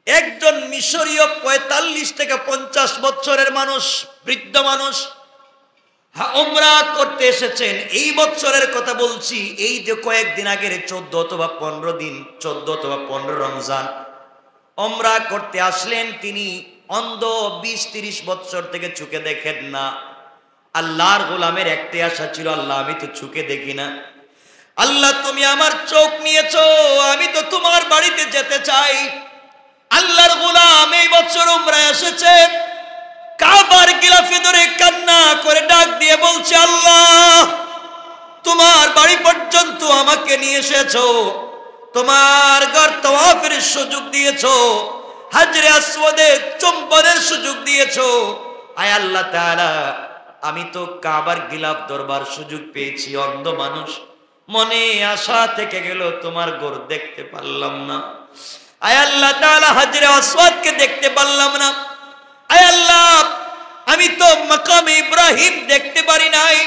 একজন মিশরীয় ৪৫ থেকে ৫০ বছরের মানুষ, বৃদ্ধ মানুষ উমরা করতে এসেছেন। এই বছরের কথা বলছি, এই যে কয়েকদিন আগের 14 অথবা 15 দিন, 14 অথবা 15 রমজান উমরা করতে আসলেন। তিনি অন্ধ, 20-30 বছর থেকে চোখে দেখেন না। আল্লাহর গোলামের একটাই আশা ছিল, আল্লাহ আমি তো চোখে দেখি না, আল্লাহ তুমি আমার চোখ নিয়েছো, আমি তো তোমার বাড়িতে যেতে চাই। আল্লাহর গোলাম এই বছর উমরায় এসেছে, কাবার গিলাফে ধরে কান্না করে ডাক দিয়ে বলছে, আল্লাহ তোমার বাড়ি পর্যন্ত আমাকে নিয়ে এসেছো, তোমার ঘর তাওয়াফের সুযোগ দিয়েছো, হাজরে আসওয়াদে চুম্বনের সুযোগ দিয়েছো। আয় আল্লাহ তাআলা, আমি তো কাবার গিলাফ ধরবার সুযোগ পেয়েছি, অন্ধ মানুষ, মনে আশা থেকে গেল, তোমার ঘর দেখতে পারলাম না। আয় আল্লাহ তাআলা, হাজরে আসওয়াদকে দেখতে পারলাম না। আয় আল্লাহ, আমি তো মাকাম ইব্রাহিম দেখতে পারি নাই,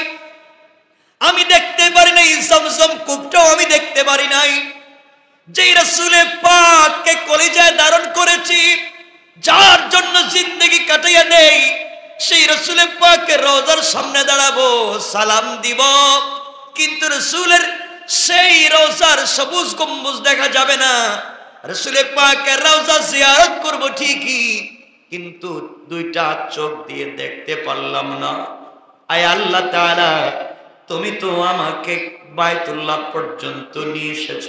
আমি দেখতে পারি নাই জমজম কূপটাও আমি দেখতে পারি নাই। যেই রাসূলে পাককে কলিজায় ধারণ করেছি, যার জন্য জিন্দেগি কাটাইয়া দেই, সেই রাসূলে পাকের রওজার সামনে দাঁড়াবো, সালাম দিব, কিন্তু রাসূলের সেই রওজার সবুজ গম্বুজ দেখা যাবে না। রাসূলে পাকের রওজা জিয়ারত করব ঠিকই, কিন্তু দুইটা চোখ দিয়ে দেখতে পারলাম না। আয় আল্লাহ তাআলা, তুমি তো আমাকে বাইতুল্লাহ পর্যন্ত নিয়ে এসেছ,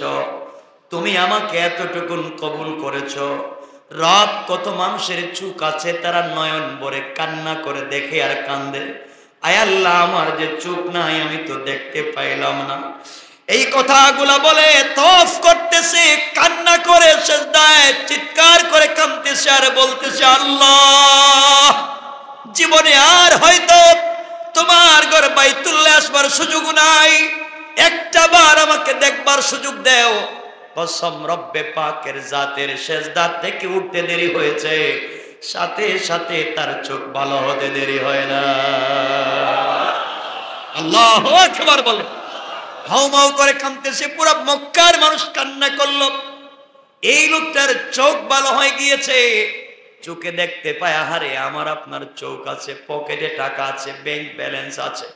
তুমি আমাকে এতটুকুন কবুল করেছ। রাত কত মানুষের চোখ আছে, তারা নয়ন ভরে কান্না করে দেখে আর কান্দে। আয় আল্লাহ, আমার যে চোখ নাই, আমি তো দেখতে পাইলাম না। এই কথাগুলা বলে তওয়াফ করতেছে, কান্না করে সিজদায় চিৎকার করে কাঁদতেছে আর বলতেছে, আল্লাহ জীবনে আর হয়তো তোমার ঘর বাইতুল্লাহ আসবার সুযোগ নাই, একটা বার আমাকে দেখবার সুযোগ দাও। কসম রব্বে পাকের জাতের, সিজদা থেকে উঠতে দেরি হয়েছে, সাথে সাথে তার চোখ ভালো হতে দেরি হয় না। আল্লাহু আকবার বলে হাউমাউ করে কাঁদতেছে, পুরো মক্কার মানুষ কান্না করলো। এই লোকটার চোখ ভালো হয়ে গিয়েছে, চোখে দেখতে পায়। আহারে, আমার আপনার চোখ আছে, পকেটে টাকা আছে, ব্যাংক ব্যালেন্স আছে,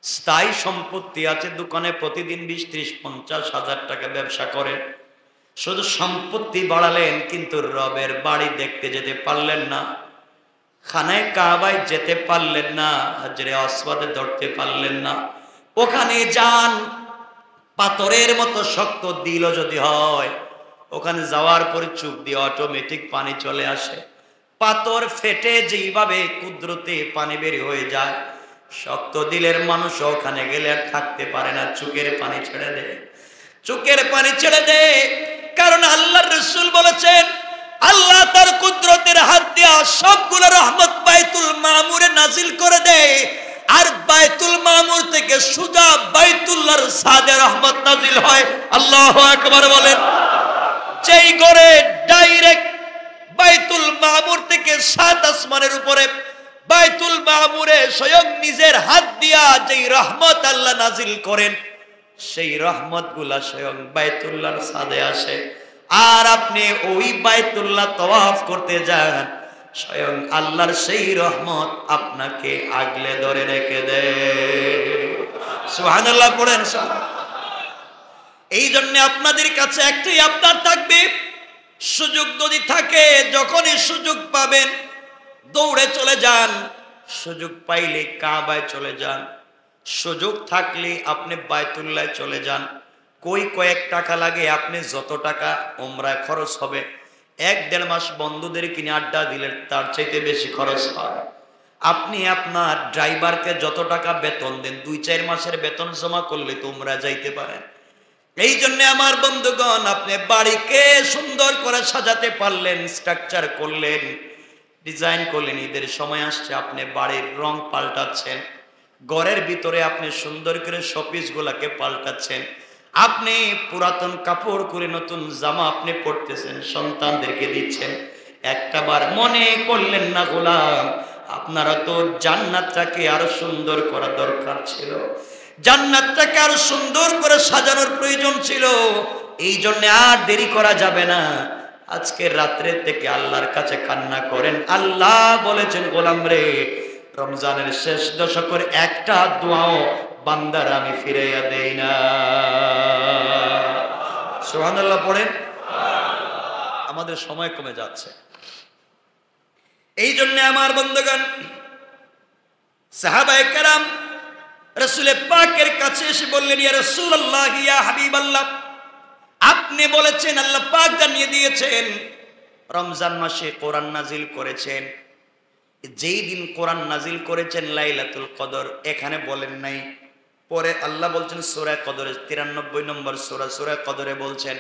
স্থায়ী সম্পত্তি আছে, দোকানে প্রতিদিন 20-30-50 হাজার টাকা ব্যবসা করেন। শুধু সম্পত্তি বাড়ালেন, কিন্তু রবের বাড়ি দেখতে যেতে পারলেন না, খানায় কাবায় যেতে পারলেন না, হাজরে আসওয়াদে ধরতে পারলেন না। ওখানে যান, পাথরের মতো শক্ত দিল যদি হয়, ওখানে যাওয়ার পরে চোখ দিয়ে অটোমেটিক পানি চলে আসে। পাথর ফেটে যেইভাবে কুদরতে পানি বের হয়ে যায়, শক্ত দিলের মানুষ ওখানে গেলে আর থাকতে পারে না, চোখের পানি ছেড়ে দেয়, চোখের পানি ছেড়ে দেয়। কারণ আল্লাহর রাসূল বলেছেন, আল্লাহ তার কুদরতের হাত দিয়া সবগুলো রহমত বাইতুল মামুরে নাজিল করে দেয়, আর বাইতুল মামুর থেকে সুজা বাইতুল্লাহর সাদে রহমত নাজিল হয়। আল্লাহু আকবার বলেন। যেই ঘরে ডাইরেক্ট বাইতুল মামুর থেকে 7 আসমানের উপরে বাইতুল মামুরে স্বয়ং নিজের হাত দিয়া যেই রহমত আল্লাহ নাজিল করেন, সেই রহমতগুলা স্বয়ং বাইতুল্লাহর সাদে আসে। আর আপনি ওই বাইতুল্লাহ তাওয়াফ করতে যান, স্বয়ং আল্লাহর সেই রহমত আপনাকে আগলে ধরে রেখে দেয়। সুবহানাল্লাহ পড়েন। এই জন্য আপনাদের কাছে একটাই আবদার থাকবে, সুযোগ যদি থাকে, যখনই সুযোগ পাবেন দৌড়ে চলে যান, সুযোগ পাইলে কাবায় চলে যান, সুযোগ থাকলে আপনি বাইতুল্লাহ চলে যান। কয়েক টাকা লাগে, আপনি যত টাকা উমরায় খরচ হবে, 1-1.5 মাস বন্ধুদের কিনে আড্ডা দিলে তার চাইতে বেশি খরচ হয়। আপনি আপনার ড্রাইভারকে যত টাকা বেতন দেন, 2-4 মাসের বেতন জমা করলে তো উমরা যাইতে পারেন। এই জন্য আমার বন্ধুগণ, আপনি বাড়িকে সুন্দর করে সাজাতে পারলেন, স্ট্রাকচার করলেন, ডিজাইন করলেন, ঈদের সময় আসছে, আপনি বাড়ির রং পাল্টাচ্ছেন, ঘরের ভিতরে আপনি সুন্দর করে শোপিস গুলাকে পাল্টাচ্ছেন, আপনি পুরাতন কাপড় করে নতুন জামা আপনি পরতেছেন, সন্তানদেরকে দিচ্ছেন। একটাবার মনে করলেন না, গোলাম আপনারা তো জান্নাতটাকে আরো সুন্দর করা দরকার ছিল, জান্নাতটাকে আরো সুন্দর করে সাজানোর প্রয়োজন ছিল। এই জন্য আর দেরি করা যাবে না, আজকে রাত্রে থেকে আল্লাহর কাছে কান্না করেন। আল্লাহ বলেছেন, গোলাম রে, রমজানের শেষ দশকের একটা দোয়াও বান্দার আমি ফিরাইয়া দেই না। সুবহানাল্লাহ পড়েন। আমাদের সময় কমে যাচ্ছে, এই জন্য আমার বন্ধুগণ, সাহাবায়ে কেরাম রাসূল পাকের কাছে এসে বললেন, ইয়া রাসূলুল্লাহ, ইয়া হাবিবাল্লাহ, আপনি বলেছেন, আল্লাহ পাক জানিয়ে দিয়েছেন রমজান মাসে কোরআন নাজিল করেছেন। যেই দিন কোরআন নাজিল করেছেন লাইলাতুল কদর, এখানে বলেন নাই। পরে আল্লাহ বলছেন সূরা কদরে 93 নম্বর সূরা কদরে বলছেন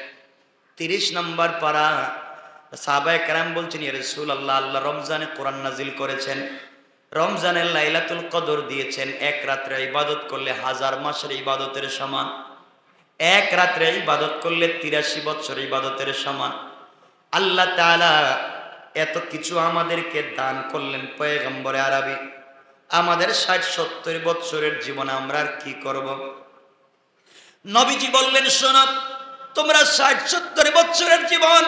30 নম্বর পারা। সাহাবায়ে কেরাম বলছেন, ইয়া রাসূলুল্লাহ, আল্লাহ রমজানে কোরআন নাজিল করেছেন, রমজানের লাইলাতুল কদর দিয়েছেন। এক রাত্রে ইবাদত করলে 1000 মাসের ইবাদতের সমান, এক রাত্রে ইবাদত করলে 83 বছর ইবাদতের সমান। আল্লাহ তাআলা এত কিছু আমাদেরকে দান করলেন পয়গম্বরে আরবি। আমাদের 60-70 বছরের জীবনে আমরা আর কি করব? নবীজি বললেন, শোনো, তোমরা 60-70 বছরের জীবন,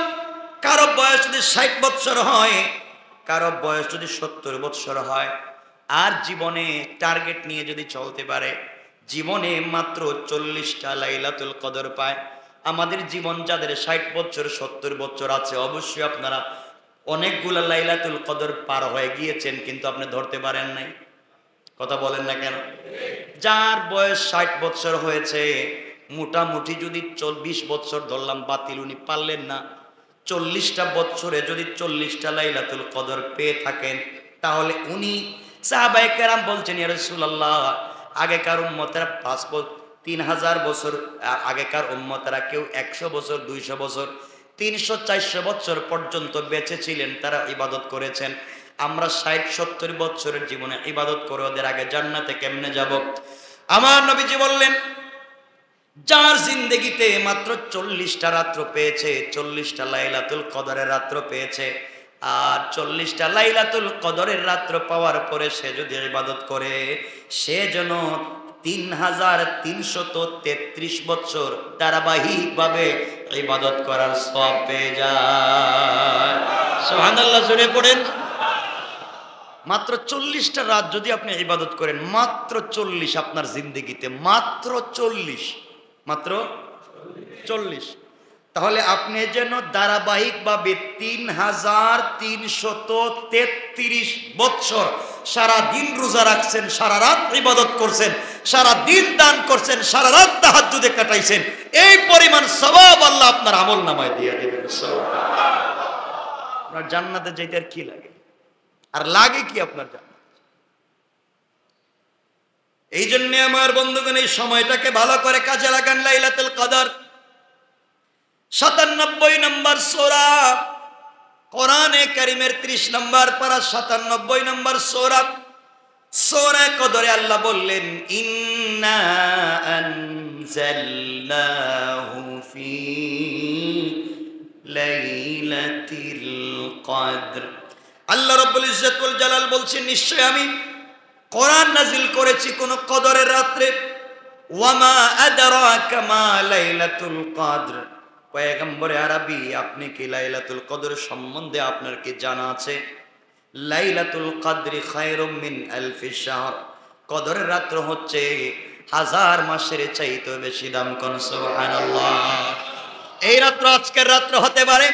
কারো বয়স যদি 60 বছর হয়, কারো বয়স যদি 70 বছর হয়, আর জীবনে টার্গেট নিয়ে যদি চলতে পারে, জীবনে মাত্র 40টা লাইলাতুল কদর পায়। আমাদের জীবন যাদের 60 বছর 70 বছর আছে, অবশ্যই আপনারা অনেকগুলো লাইলাতুল কদর পার হয়ে গিয়েছেন, কিন্তু আপনি ধরতে পারেন নাই। কথা বলেন না কেন? যার বয়স 60 বছর হয়েছে, মোটামুটি যদি 20 বছর ধরলাম, বাতিল, উনি পারলেন না। 40টা বছরে যদি 40টা লাইলাতুল কদর পেয়ে থাকেন, তাহলে উনি, সাহাবায়ে কেরাম বলছেন, ইয়া রাসূলুল্লাহ, আগেকার উম্মতেরা 3000 বছর, আগেকার উম্মতেরা কেউ 100 বছর, 200 বছর, 300-400 বছর পর্যন্ত বেঁচে ছিলেন, তারা ইবাদত করেছেন। আমরা 60-70 বছরের জীবনে ইবাদত করে ওদের আগে জান্নাতে কেমনে যাব? আমার নবীজি বললেন, যার জিন্দেগিতে মাত্র 40টা রাত্র পেয়েছে, 40টা লাইলাতুল কদরের রাত্র পেয়েছে, আর 40টা লাইলাতুল কদরের রাত্র পাওয়ার পরে সে যদি ইবাদত করে, সে যেন 3333 বছর ধারাবাহিকভাবে ইবাদত করার সওয়াব পেয়ে যায়। সুবহানাল্লাহ, জোরে পড়েন। মাত্র 40টা রাত যদি আপনি ইবাদত করেন, মাত্র 40 আপনার জিন্দেগিতে, মাত্র 40, মাত্র 40, তাহলে আপনি যেন ধারাবাহিকভাবে 3333 বছর সারা দিন রোজা রাখছেন, সারা রাত ইবাদত করছেন, সারা দিন দান করছেন, সারা রাত তাহাজ্জুদে কাটাইছেন, এই পরিমাণ সওয়াব আল্লাহ আপনার আমলনামায় দিয়ে দিবেন। আপনার জান্নাতে যেতে আর কি লাগে? আর লাগে কি আপনার জান্নাত? এই জন্য আমার বন্ধুগণ, এই সময়টাকে ভালো করে কাজে লাগান। লাইলাতুল কদর 97 নম্বর সূরা, কোরআনে কারীমের 30 নম্বর পারা, 97 নম্বর সূরা, সূরা কদরে আল্লাহ বললেন, ইন্না আনজালনাহু ফি লাইলাতিল কদর। আল্লাহ রাব্বুল ইজ্জত ওয়াল জালাল বলছেন, নিশ্চয় আমি কোরআন নাজিল করেছি কোন কদরের রাত্রে। ওয়ামা আদরাকা মা লাইলাতুল কদর। পয়গম্বরে আরবি, আপনি কি লাইলাতুল কদর সম্বন্ধে আপনার কি জানা আছে? লাইলাতুল কদরি খায়রুম মিন আলফি শাহর। কদরের রাত্র হচ্ছে 1000 মাসের চাইতে বেশি দাম। কোন সুবহানাল্লাহ। এই রাত্র আজকের রাত্র হতে পারে।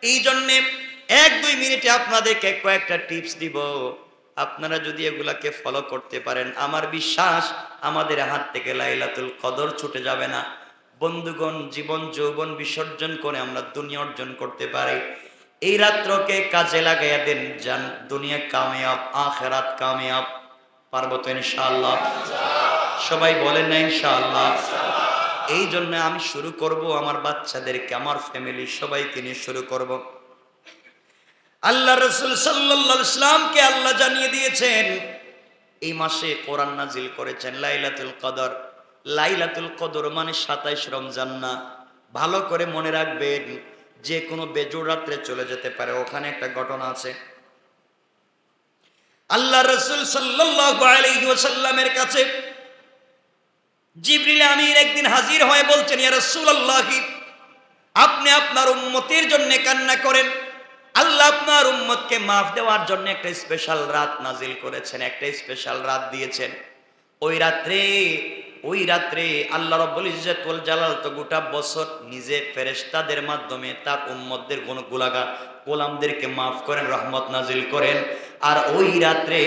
এই জন্য 1-2 মিনিটে আপনাদেরকে কয়েকটা টিপস দিব। আপনারা যদি এগুলাকে ফলো করতে পারেন, আমার বিশ্বাস আমাদের হাত থেকে লাইলাতুল কদর ছুটে যাবে না। বন্ধুগণ, জীবন যৌবন বিসর্জন করে আমরা দুনিয়া অর্জন করতে পারি। এই রাত্রকে কাজে লাগাইয়া দেন, জান দুনিয়া কামিয়াব, আখিরাত কামিয়াব। পারবো তো ইনশাআল্লাহ? সবাই বলেন না ইনশাআল্লাহ? এই জন্য আমি শুরু করব, আমার বাচ্চাদেরকে, আমার ফ্যামিলি সবাইকে নিয়ে শুরু করব। আল্লাহ রাসূল সাল্লাল্লাহু আলাইহি ওয়াসাল্লামকে আল্লাহ জানিয়ে দিয়েছেন, এই মাসে কোরআন নাজিল করেছেন লাইলাতুল কদর। লাইলাতুল কদর মানে 27 রমজান না। ভালো করে মনে রাখবেন, যে কোনো বেজোড় রাত্রে চলে যেতে পারে। ওখানে একটা ঘটনা আছে। আল্লাহ রাসূল সাল্লাল্লাহু আলাইহি ওয়াসাল্লামের কাছে জিবরিল আমিন একদিন হাজির হয়ে বলছেন, ইয়া রাসূলুল্লাহ, আপনি আপনার উম্মতের জন্য কান্না করেন। আল্লাহ আপনার উম্মতকে মাফ দেওয়ার জন্য একটা স্পেশাল রাত নাজিল করেছেন, একটা স্পেশাল রাত দিয়েছেন। ওই রাত্রে আল্লাহ রাব্বুল ইজ্জত ওয়াল জালাল তো গোটা বছর নিজে ফেরেশতাদের মাধ্যমে তার উম্মতদের গুনাহগার গোলামদেরকে মাফ করেন, রহমত নাজিল করেন। আর ওই রাত্রে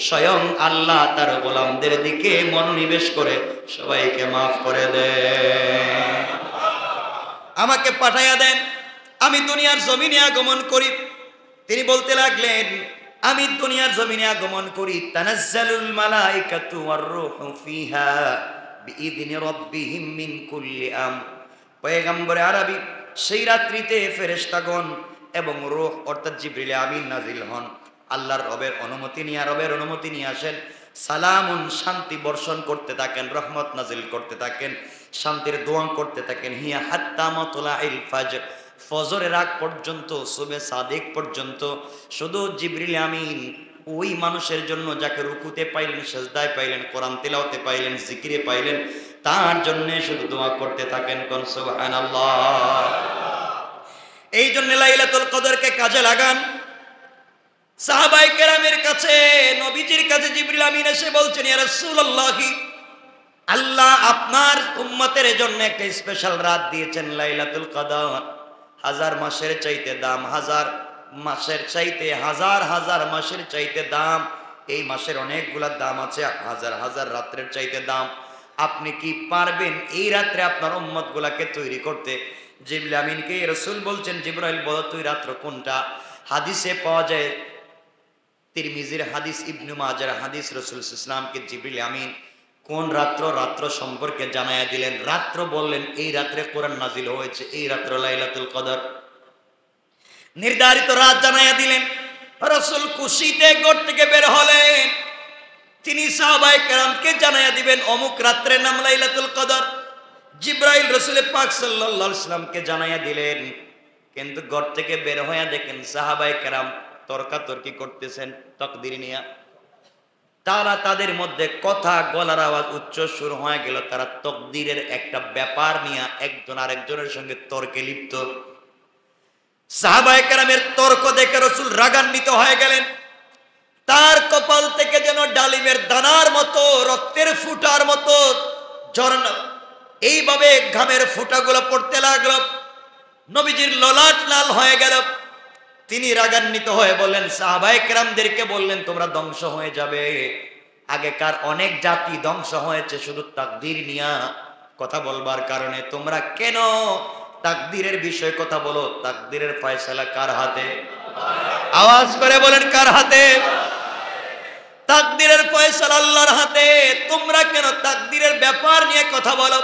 স্বয়ং আল্লাহ তার গোলামদের দিকে মনোনিবেশ করে সবাইকে মাফ করে দেন। আমাকে পাঠাইয়া দেন, আমি দুনিয়ার জমিনে আগমন করি। তিনি বলতে লাগলেন, আমি দুনিয়ার জমিনে আগমন করি। তানাজ্জালুল মালাইকাতু ওয়ার রূহু ফিহা বিইذনি রাব্বিহিম মিন কুল্লি আমর। পয়গম্বরে আরবি, সেই রাত্রিতে ফেরেশতাগণ এবং রূহ অর্থাৎ জিবরিল আমিন নাজিল হন। আল্লাহর রবের অনুমতি নিয়ে আসেন। সালামুন, শান্তি বর্ষণ করতে থাকেন, রহমত নাজিল করতে থাকেন, শান্তির দোয়া করতে থাকেন। হিয়া হাত্তা মাতলাইল ফাজর, ফজরের আগ পর্যন্ত, সুবে সাদিক পর্যন্ত শুধু জিবরিল আমিন ওই মানুষের জন্য যাকে রুকুতে পাইলেন, সেজদায় পাইলেন, কোরআন তিলাওয়াতে পাইলেন, জিকিরে পাইলেন, তার জন্য শুধু দোয়া করতে থাকেন। কোন সুবহানাল্লাহ। এই জন্য লাইলাতুল কদরকে কাজে লাগান। সাহাবায়ে কেরামের কাছে, নবীজির কাছে জিবরিল আমিন এসে বলছেন, ইয়া রাসূলুল্লাহ, আল্লাহ আপনার উম্মতের জন্য একটা স্পেশাল রাত দিয়েছেন, লাইলাতুল কদর। হাজার মাসের চাইতে দাম, হাজার মাসের চাইতে, হাজার হাজার মাসের চাইতে দাম। এই মাসের অনেকগুলা দাম আছে, হাজার হাজার রাত্রের চাইতে দাম। আপনি কি পারবেন এই রাত্রে আপনার উম্মত গুলাকে তৈরি করতে? জিবরিল আমিনকে রাসূল বলছেন, জিবরাইল বলো তুই রাত্র কোনটা? হাদিসে পাওয়া যায়, তিরমিজির হাদিস, ইবনে মাজার হাদিস, রাসূল সাল্লাল্লাহু আলাইহি ওয়াসাল্লামকে জিবরিল আমিন কোন রাত্র সম্পর্কে জানায়া দিলেন। রাত্র বললেন এই রাত্রে কোরআন নাজিল হয়েছে, এই রাত্র লাইলাতুল কদর, নির্ধারিত রাত জানায়া দিলেন। রাসূল খুশিতে ঘর থেকে বের হলেন, তিনি সাহাবায়ে কেরামকে জানায়া দিবেন অমুক রাত্রের নাম লাইলাতুল কদর। জিবরাইল রাসূল পাক সাল্লাল্লাহু আলাইহি ওয়াসাল্লামকে জানায়া দিলেন। কিন্তু ঘর থেকে বের হয়ে দেখেন সাহাবায়ে কেরাম তর্কাতর্কি করতেছেন তাকদীর নিয়ে। তারা তাদের মধ্যে কথা, গলার আওয়াজ উচ্চ সুর হয়ে গেল। তারা তকদিরের একটা ব্যাপার নিয়ে একজন আরেকজনের সঙ্গে তর্কে লিপ্ত। সাহাবায়ে কেরামের তর্ক দেখে রাসূল রাগান্বিত হয়ে গেলেন। তার কপাল থেকে যেন ডালিমের দানার মতো, রক্তের ফুটার মতো ঝরনা এইভাবে ঘামের ফুটাগুলো পড়তে লাগলো। নবীজির ললাট লাল হয়ে গেল। তিনি রাগান্বিত হয়ে বললেন, সাহাবায়ে কেরামদেরকে বললেন, তোমরা ধ্বংস হয়ে যাবে। আগেকার অনেক জাতি ধ্বংস হয়েছে শুধু তাকদীর নিয়ে কথা বলবার কারণে। তোমরা কেন তাকদীরের বিষয়ে কথা বলো? তাকদীরের ফয়সালা কার হাতে? আওয়াজ করে বলেন, কার হাতে? তাকদীরের ফয়সালা আল্লাহর হাতে। তোমরা কেন তাকদীরের ব্যাপার নিয়ে কথা বলো?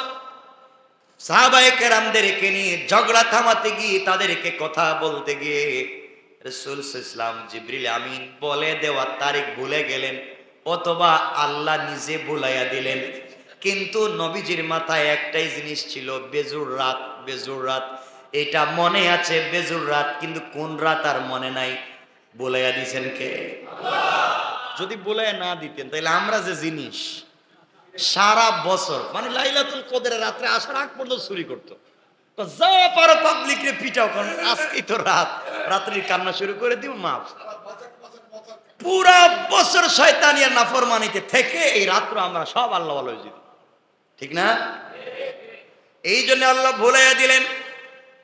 সাহাবায়ে কেরামদেরকে নিয়ে ঝগড়া থামাতে গিয়ে, তাদেরকে কথা বলতে গিয়ে রাসূল সাল্লাল্লাহু আলাইহি ওয়াসাল্লাম জিবরিল আমিন বলে দেওয়া তারিখ ভুলে গেলেন, অথবা আল্লাহ নিজে ভুলাইয়া দিলেন। কিন্তু নবীজির মাথায় একটাই জিনিস ছিল, বেজুর রাত, বেজুর রাত। এটা মনে আছে বেজুর রাত, কিন্তু কোন রাত আর মনে নাই। বলাইয়া দিছেন কে? যদি বলাইয়া না দিতেন তাহলে আমরা যে জিনিস সারা বছর, মানে লাইলাতুল কদরের রাত্রে আসার আগ পর্যন্ত চুরি করতো, তো যা পারো পাবলিক রে পিটাও, কারণ আজকেই তো রাত, রাত্রির কান্না শুরু করে দিব, মাফ। পুরা বছর শয়তানি আর নাফরমানিতে থেকে এই রাত্র আমরা সব আল্লাহ ভালো হয়ে, ঠিক না? এই জন্য আল্লাহ ভুলাইয়া দিলেন।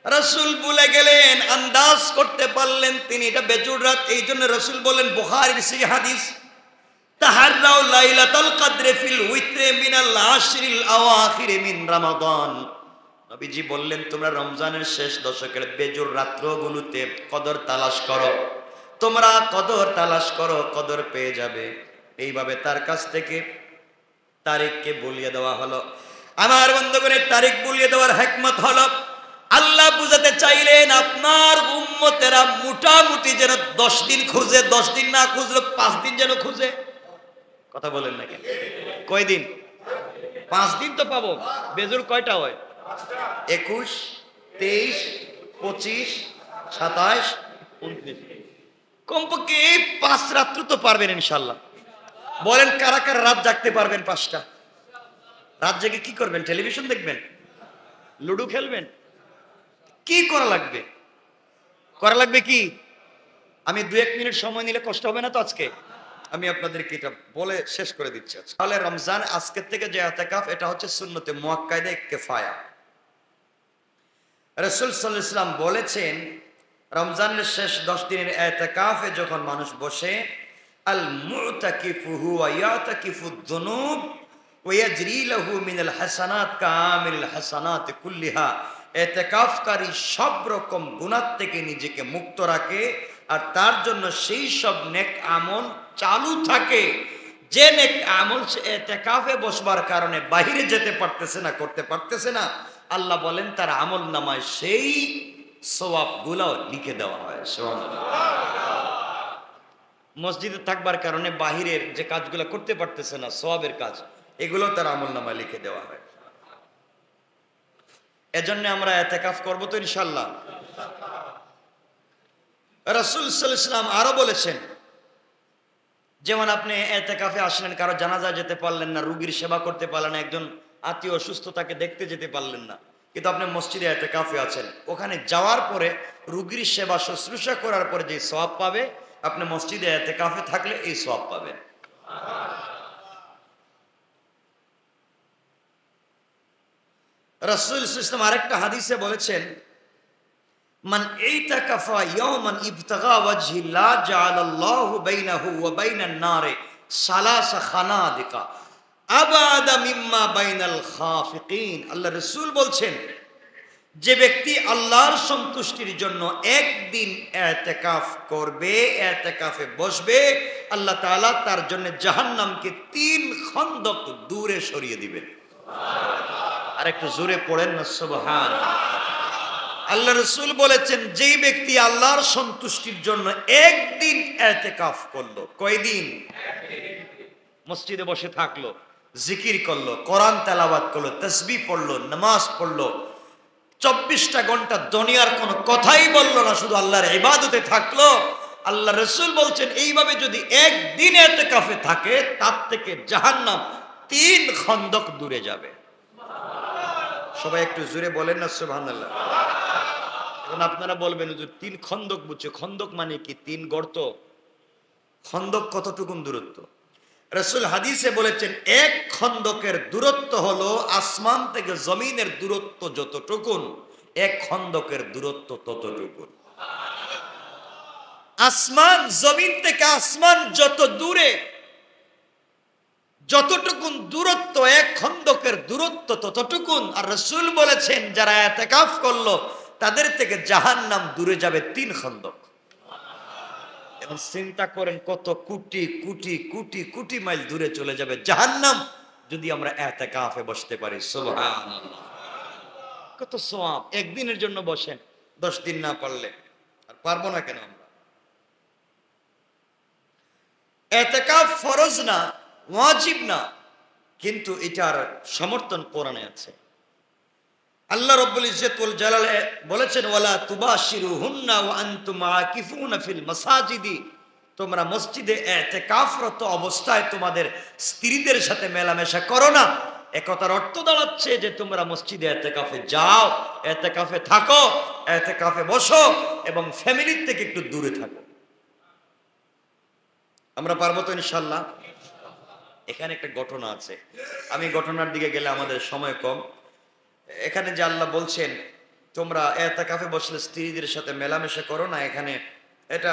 রাসূল ভুলে গেলেন, আন্দাজ করতে পারলেন তিনি এটা বেজুর রাত। এই জন্য রাসূল বলেন, বুখারীর সেই হাদিস, তাহাররাউ লাইলাতুল কদরে ফিল উইত্রে মিনাল আশরিল আওয়াখির মিন রমাদান। নবীজি বললেন, তোমরা রমজানের শেষ দশকের বেজুর রাত্রগুলোতে কদর তালাশ করো, তোমরা কদর তালাশ করো, কদর পেয়ে যাবে। এইভাবে তার কাছ থেকে তারিখকে বলিয়ে দেওয়া হলো। আমার বন্ধুগণের, তারিখ বলিয়ে দেওয়ার হিকমত হলো, আল্লাহ বুঝাতে চাইলেন আপনার উম্মতেরা মোটামুটি যেন 10 দিন খুঁজে, 10 দিন না খুঁজলে 5 দিন যেন খুঁজে। কথা বলেন না কেন? কয় দিন? 5 দিন তো পাবো। বেজুর কয়টা হয়? 21, 23, 25, 27, 29। কমপক্ষে 5 রাত্র তো পারবেন ইনশাল্লাহ। বলেন কারা কারা রাত জাগতে পারবেন? 5টা রাত জেগে কি করবেন? টেলিভিশন দেখবেন? লুডো খেলবেন? কি করা লাগবে? করা লাগবে কি? আমি 2-1 মিনিট সময় নিলে কষ্ট হবে না তো আজকে? আমি আপনাদেরকে এটা বলে শেষ করে দিচ্ছি। তাহলে রমজান আজকের থেকে যে ইতিকাফ, এটা হচ্ছে সুন্নতে মুআক্কাদা কিফায়া। রাসূল সাল্লাল্লাহু আলাইহি ওয়াসাল্লাম বলেছেন, রমজানের শেষ 10 দিনের ইতিকাফে যখন মানুষ বসে, আল মুতাকিফু হুয়া ইয়াতাকিফুদ দুনুব ওয়া ইয়াজরি লাহু মিনাল হাসানাত কামিল হাসানাত কুল্লিহা। ইতিকাফকারী সব রকম গুনাহ থেকে নিজেকে মুক্ত রাখে, আর তার জন্য সেই সব নেক আমল চালু থাকে যে নেক আমল সে ইতিকাফে বসবার কারণে বাইরে যেতে পারতেছে না, করতে পারতেছে না। আল্লাহ বলেন তার আমল নামায় সেই সওয়াবগুলো লিখে দেওয়া হয়। সুবহানাল্লাহ। মসজিদে থাকবার কারণে বাহিরের যে কাজগুলো করতে পারতেছে না, সওয়াবের কাজ, এগুলো তার আমল নামায় লিখে দেওয়া হয়। এজন্য আমরা ইতিকাফ করব তো ইনশাআল্লাহ। রাসূল সাল্লাল্লাহু আলাইহি ওয়াসাল্লাম আরো বলেছেন, যেমন আপনি ইতিকাফে আসলেন, কারো জানাজা যেতে পারলেন না, রোগীর সেবা করতে পারলেন না, একজন আত্মীয় অসুস্থ তাকে দেখতে যেতে পারলেন না, কিন্তু আপনি মসজিদে ইতিকাফে আছেন, ওখানে যাওয়ার পরে রোগীর সেবা শুশ্রূষা করার পরে যে সওয়াব পাবে, আপনি মসজিদে ইতিকাফে থাকলে এই সওয়াব পাবেন। রাসূল সাল্লাল্লাহু আলাইহি ওয়াসাল্লাম আরেকটা হাদিসে বলেছেন, মান ইতাকাফা ইয়াওমান ইবতাগা ওয়াজহিল্লাহ জাআলাল্লাহু বাইনাহু ওয়া বাইনান নারে সালাসা খানাদিকা আবাদা মিম্মা বাইনাল খাফিকিন। আল্লাহ রাসূল বলছেন, যে ব্যক্তি আল্লাহর সন্তুষ্টির জন্য একদিন ইতিকাফ করবে, ইতিকাফে বসবে, আল্লাহ তাআলা তার জন্য জাহান্নামকে 3 খন্দক দূরে সরিয়ে দিবেন। আর একটু জোরে পড়েন না সুবহানাল্লাহ। আল্লাহ রাসূল বলেছেন, যেই ব্যক্তি আল্লাহর সন্তুষ্টির জন্য একদিন ইতিকাফ করলো, কয়দিন? মসজিদে বসে থাকলো, জিকির করলো, কোরআন তেলাওয়াত করলো, তাসবিহ পড়লো, নামাজ পড়লো, 24টা ঘন্টা দুনিয়ার কোনো কথাই বললো না, শুধু আল্লাহর ইবাদতে থাকলো। আল্লাহ রাসূল বলছেন, এইভাবে যদি একদিন ইতিকাফে থাকে, তার থেকে জাহান্নাম 3 খন্দক দূরে যাবে। সবাই একটু জোরে বলেন না সুবহানাল্লাহ। এখন আপনারা বলবেন, যে 3 খন্দক বুঝছে, খন্দক মানে কি? 3 গর্ত। খন্দক কতটুকুন দূরত্ব? রাসূল হাদিসে বলেছেন, 1 খন্দকের দূরত্ব হলো আসমান থেকে জমিনের দূরত্ব যতটুকুন, 1 খন্দকের দূরত্ব ততটুকুন। আসমান জমিন থেকে আসমান যত দূরে, যতটুকুন দূরত্ব, 1 খন্দকের দূরত্ব ততটুকুন। আর রাসূল বলেছেন, যারা ইতিকাফ করলো তাদের থেকে জাহান্নাম দূরে যাবে 3 খন্দক। এখন চিন্তা করেন, কত কোটি কোটি কোটি কোটি মাইল দূরে চলে যাবে জাহান্নাম যদি আমরা ইতিকাফে বসতে পারি। সুবহানাল্লাহ। কত সওয়াব। একদিনের জন্য বসেন, 10 দিন না পারলে আর পারবো না কেন আমরা? ইতিকাফ ফরজ না, ওয়াজিব না, কিন্তু এটার সমর্থন কোরআনে আছে। আল্লাহ রাব্বুল ইজ্জত ওয়াল জালাল বলেছেন, ওয়ালা তুবাশিরুহুন্না ওয়া আনতুম আকিফুনা ফিল মাসাজিদি। তোমরা মসজিদে ইতিকাফরত অবস্থায় তোমাদের স্ত্রীদের সাথে মেলামেশা করো না। একথার অর্থ দাঁড়াচ্ছে যে তোমরা মসজিদে ইতিকাফে যাও, ইতিকাফে থাকো, ইতিকাফে বসো এবং ফ্যামিলির থেকে একটু দূরে থাকো। আমরা পারবো তো ইনশাআল্লাহ? এখানে একটা ঘটনা আছে, আমি ঘটনার দিকে গেলে আমাদের সময় কম। এখানে যে আল্লাহ বলছেন তোমরা ইতিকাফে বসলে স্ত্রীদের সাথে মেলামেশা করো না, এখানে এটা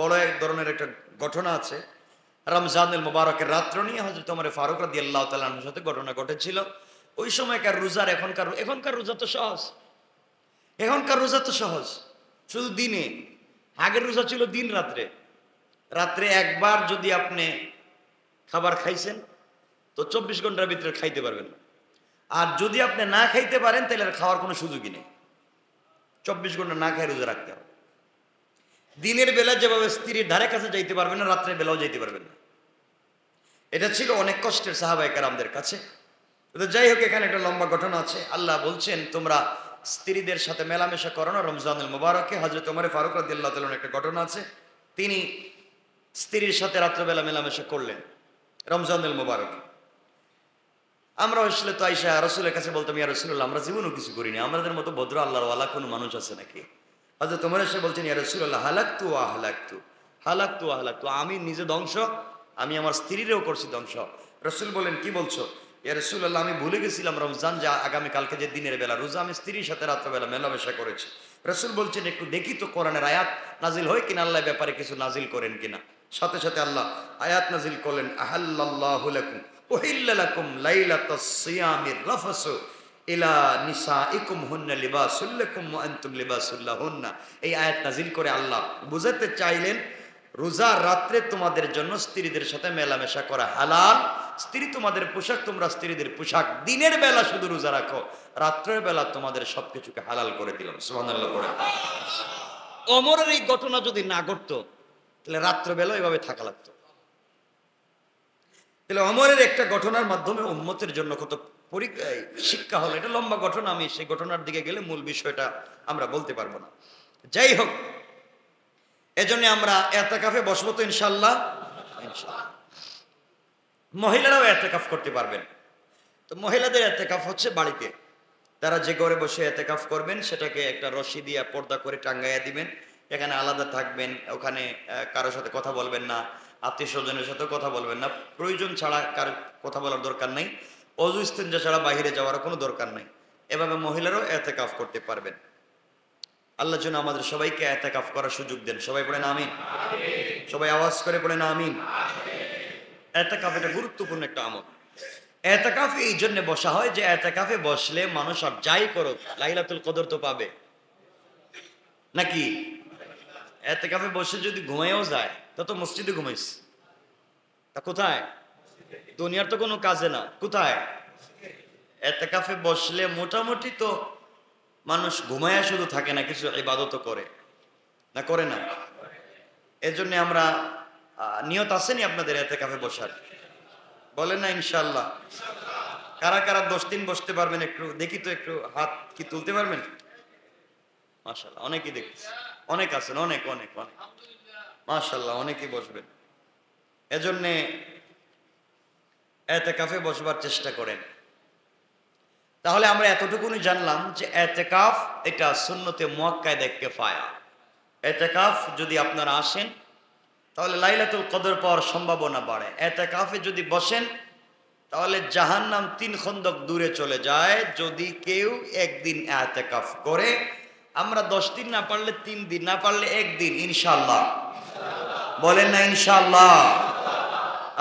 বড় এক ধরনের একটা ঘটনা আছে। রমজানুল মুবারকের রাত্র নিয়ে হযরত ওমর ফারুক রাদিয়াল্লাহু তাআলা আনহুর সাথে ঘটনা ঘটেছিল। ওই সময়কার রোজার এখনকার রোজা তো সহজ, এখনকার রোজা তো সহজ, শুধু দিনে। আগের রোজা ছিল দিন রাত্রে। রাত্রে একবার যদি আপনি খাবার খাইছেন তো 24 ঘন্টার ভিতরে খাইতে পারবেন না। আর যদি আপনি না খাইতে পারেন তাহলে আর খাওয়ার কোনো সুযোগই নেই, 24 ঘন্টা না খাই রোজা রাখতে হবে। দিনের বেলা যেভাবে স্ত্রীর ধারে কাছে যাইতে পারবেন না, রাত্রের বেলাও যাইতে পারবেন না। এটা ছিল অনেক কষ্টের সাহাবায়ে কেরামদের কাছে। তো যাই হোক, এখানে একটা লম্বা ঘটনা আছে। আল্লাহ বলছেন তোমরা স্ত্রীদের সাথে মেলামেশা করো না রমজানুল মুবারকে। হযরত ওমর ফারুক রাদিয়াল্লাহু তাআলার একটা ঘটনা আছে, তিনি স্ত্রীর সাথে রাত্রেবেলা মেলামেশা করলেন রমজানুল মুবারকে। আমরা আসলে তো আইসা রসুলের কাছে বলতাম, ইয়া রাসূলুল্লাহ, আমরা জীবনও কিছু করিনি, আমাদের মতো ভদ্র আল্লাহর ওয়ালা কোনো মানুষ আছে নাকি? হযরত ওমর এসে বলছেন, ইয়া রাসূলুল্লাহ, হালাকতু ওয়া হালাকতু, হালাকতু ওয়া হালাকতু, আমি নিজে ধ্বংস, আমি আমার স্ত্রীরও করছি ধ্বংস। রাসূল বলেন, কি বলছো? ইয়া রাসূলুল্লাহ, আমি ভুলে গেছিলাম রমজান যে আগামী কালকে যে দিনের বেলা রোজা, আমি স্ত্রীর সাথে রাত্রবেলা মেলামেশা করেছি। রাসূল বলছেন, একটু দেখি তো কোরআনের আয়াত নাজিল হয় কিনা, আল্লাহ ব্যাপারে কিছু নাজিল করেন কিনা। সাথে সাথে আল্লাহ আয়াত নাজিল করলেন, আহাল্লাল্লাহু লাকুম উহিল্লা লাকুম লাইলাতাস সিয়ামির রাফাসু ইলা নিসাইকুম হুন্না লিবাসুল লাকুম ওয়া আনতুম লিবাসুল লাহুন্না। এই আয়াত নাজিল করে আল্লাহ বুঝাতে চাইলেন, রোজা রাত্রে তোমাদের জন্য স্ত্রীদের সাথে মেলামেশা করা হালাল, স্ত্রী তোমাদের পোশাক, তোমরা স্ত্রীদের পোশাক। দিনের বেলা শুধু রোজা রাখো, রাত্রের বেলা তোমাদের সবকিছুকে হালাল করে দিলাম। সুবহানাল্লাহ পড়ে। ওমরের এই ঘটনা যদি না ঘটতো তাহলে রাত্রবেলা এভাবে থাকা লাগতো। তাহলে ওমরের একটা ঘটনার মাধ্যমে উম্মতের জন্য কত শিক্ষা হলো। এটা লম্বা ঘটনা, আমি সেই ঘটনার দিকে গেলে মূল বিষয়টা আমরা বলতে পারবো না। যাই হোক, এজন্য আমরা ইতিকাফে বসবো তো ইনশাআল্লাহ। মহিলারাও ইতিকাফ করতে পারবেন। তো মহিলাদের ইতিকাফ হচ্ছে বাড়িতে, তারা যে ঘরে বসে ইতিকাফ করবেন সেটাকে একটা রশি দিয়ে পর্দা করে টাঙ্গাইয়া দিবেন, এখানে আলাদা থাকবেন, ওখানে কারোর সাথে কথা বলবেন না, আত্মীয় স্বজনের সাথে কথা বলবেন না, প্রয়োজন ছাড়া কারো কথা বলার দরকার নেই, অজু ইস্তেঞ্জা ছাড়া বাইরে যাওয়ার কোনো দরকার নেই। এভাবে মহিলারাও ইতিকাফ করতে পারবেন। আল্লাহ যেন আমাদের সবাইকে ইতিকাফ করার সুযোগ দেন। সবাই পড়েন আমিন। সবাই আওয়াজ করে পড়েন আমিন। ইতিকাফ এটা গুরুত্বপূর্ণ একটা আমল। ইতিকাফ এই জন্য বসা হয় যে ইতিকাফে বসলে মানুষ আর যাই করুক লাইলাতুল কদর তো পাবে নাকি? ইতিকাফে বসে যদি ঘুমায়ও যায় তো মসজিদে ঘুমাইস, তা কোথায়? দুনিয়ার তো কোনো কাজে না, কোথায়? ইতিকাফে বসলে মোটামুটি তো মানুষ ঘুমায়া শুধু থাকে না, কিছু ইবাদতও করে না, করে না? এজন্য আমরা নিয়ত আসেনি আপনাদের ইতিকাফে বসার? বলেন না ইনশাআল্লাহ। কারা কারা 10 দিন বসতে পারবেন একটু দেখি তো, একটু হাত কি তুলতে পারবেন? মাশাআল্লাহ, অনেকেই দেখছি, অনেক আছেন, অনেক অনেক অনেক মাশাআল্লাহ, অনেকেই বসবেন। এজন্য ইতিকাফে বসবার চেষ্টা করেন। তাহলে আমরা এতটুকুনি জানলাম যে ইতিকাফ এটা সুন্নতে মুআক্কাদা কিফায়া। ইতিকাফ যদি আপনারা আসেন তাহলে লাইলাতুল কদর পাওয়ার সম্ভাবনা বাড়ে। ইতিকাফে যদি বসেন তাহলে জাহান্নাম 3 খন্দক দূরে চলে যায়। যদি কেউ একদিন ইতিকাফ করে, আমরা 10 দিন না পারলে 3 দিন, না পারলে 1 দিন ইনশাআল্লাহ। বলেন না ইনশাআল্লাহ।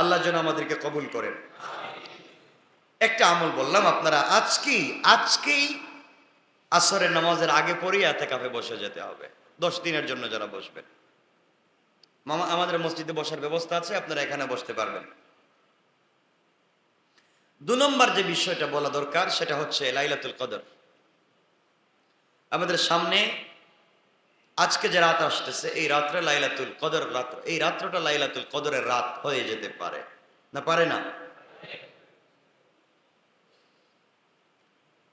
আল্লাহ যেন আমাদেরকে কবুল করেন। একটা আমল বললাম, আপনারা আজকেই আসরের নামাজের আগে পরেই ইতিকাফে বসে যেতে হবে 10 দিনের জন্য। যারা বসবেন, আমাদের মসজিদে বসার ব্যবস্থা আছে, আপনারা এখানে বসতে পারবেন। 2 নম্বর যে বিষয়টা বলা দরকার সেটা হচ্ছে লাইলাতুল কদর। আমাদের সামনে আজকে যে রাত আসতেছে, এই রাত্রে লাইলাতুল কদর রাত, এই রাত্রটা লাইলাতুল কদরের রাত হয়ে যেতে পারে না? পারে না?